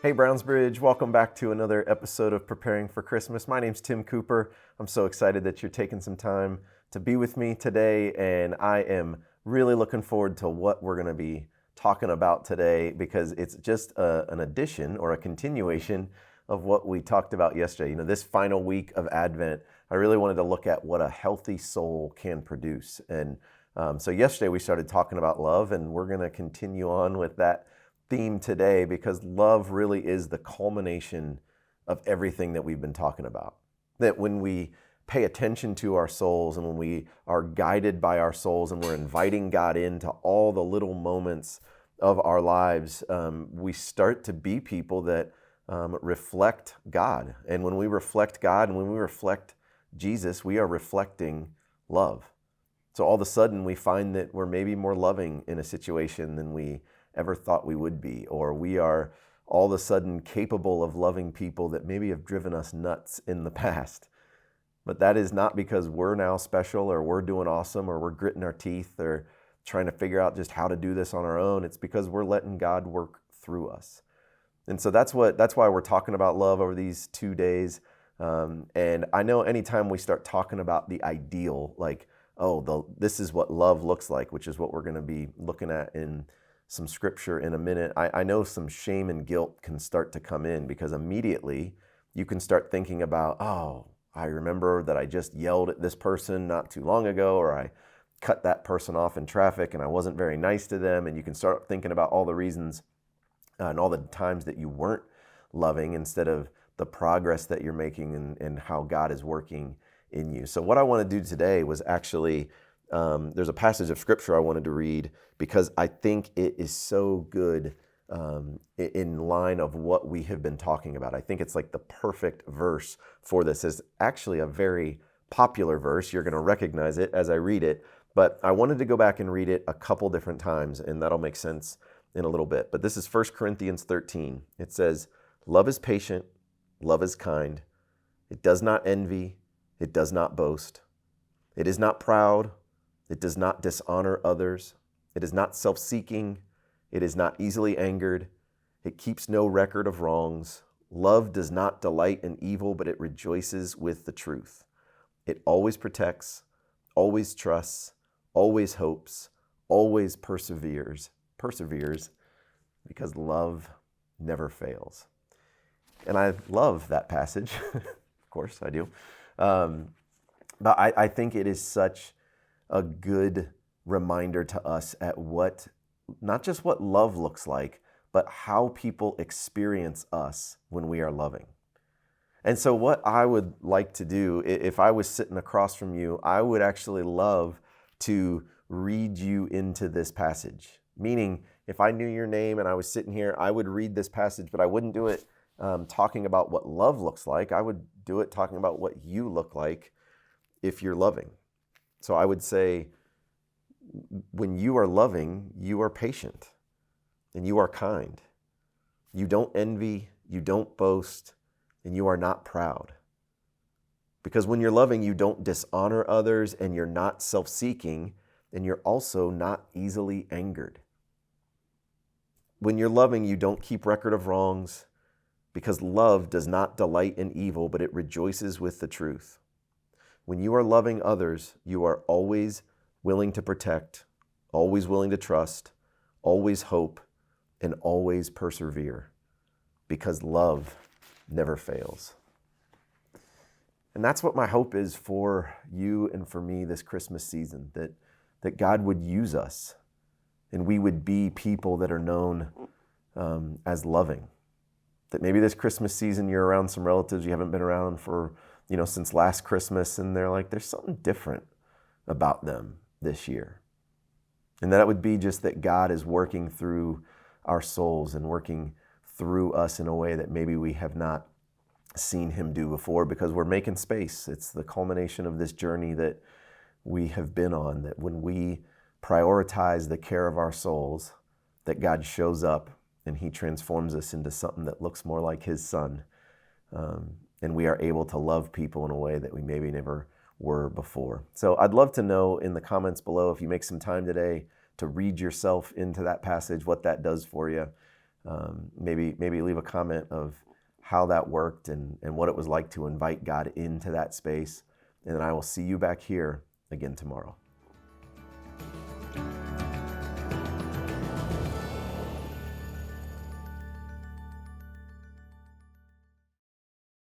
Hey Brownsbridge, welcome back to another episode of Preparing for Christmas. My name's Tim Cooper. I'm so excited that you're taking some time to be with me today, and I am really looking forward to what we're going to be talking about today because it's just an addition or a continuation of what we talked about yesterday. You know, this final week of Advent, I really wanted to look at what a healthy soul can produce. And so yesterday we started talking about love, and we're going to continue on with that theme today because love really is the culmination of everything that we've been talking about. That when we pay attention to our souls and when we are guided by our souls and we're inviting God into all the little moments of our lives, we start to be people that reflect God. And when we reflect God and when we reflect Jesus, we are reflecting love. So all of a sudden we find that we're maybe more loving in a situation than we ever thought we would be, or we are all of a sudden capable of loving people that maybe have driven us nuts in the past. But that is not because we're now special or we're doing awesome or we're gritting our teeth or trying to figure out just how to do this on our own. It's because we're letting God work through us. And so that's why we're talking about love over these 2 days. And I know anytime we start talking about the ideal, like, this is what love looks like, which is what we're going to be looking at in some scripture in a minute, I know some shame and guilt can start to come in because immediately you can start thinking about, I remember that I just yelled at this person not too long ago, or I cut that person off in traffic and I wasn't very nice to them. And you can start thinking about all the reasons and all the times that you weren't loving instead of the progress that you're making and how God is working in you. So what I want to do today was actually there's a passage of scripture I wanted to read because I think it is so good in line of what we have been talking about. I think it's like the perfect verse for this. It's actually a very popular verse. You're going to recognize it as I read it, but I wanted to go back and read it a couple different times, and that'll make sense in a little bit. But this is 1 Corinthians 13. It says, "Love is patient, love is kind. It does not envy, it does not boast. It is not proud. It does not dishonor others. It is not self-seeking. It is not easily angered. It keeps no record of wrongs. Love does not delight in evil, but it rejoices with the truth. It always protects, always trusts, always hopes, always perseveres, because love never fails." And I love that passage. Of course I do. But I think it is such a good reminder to us at what, not just what love looks like, but how people experience us when we are loving. And so what I would like to do, if I was sitting across from you, I would actually love to read you into this passage. Meaning, if I knew your name and I was sitting here, I would read this passage, but I wouldn't do it talking about what love looks like. I would do it talking about what you look like if you're loving. So I would say, when you are loving, you are patient and you are kind. You don't envy, you don't boast, and you are not proud. Because when you're loving, you don't dishonor others and you're not self-seeking and you're also not easily angered. When you're loving, you don't keep record of wrongs because love does not delight in evil, but it rejoices with the truth. When you are loving others, you are always willing to protect, always willing to trust, always hope, and always persevere, because love never fails. And that's what my hope is for you and for me this Christmas season, that God would use us and we would be people that are known as loving. That maybe this Christmas season you're around some relatives you haven't been around for since last Christmas, and they're like, there's something different about them this year. And that it would be just that God is working through our souls and working through us in a way that maybe we have not seen him do before because we're making space. It's the culmination of this journey that we have been on, that when we prioritize the care of our souls, that God shows up and he transforms us into something that looks more like his son. And we are able to love people in a way that we maybe never were before. So I'd love to know in the comments below if you make some time today to read yourself into that passage, what that does for you. Maybe leave a comment of how that worked and what it was like to invite God into that space. And then I will see you back here again tomorrow.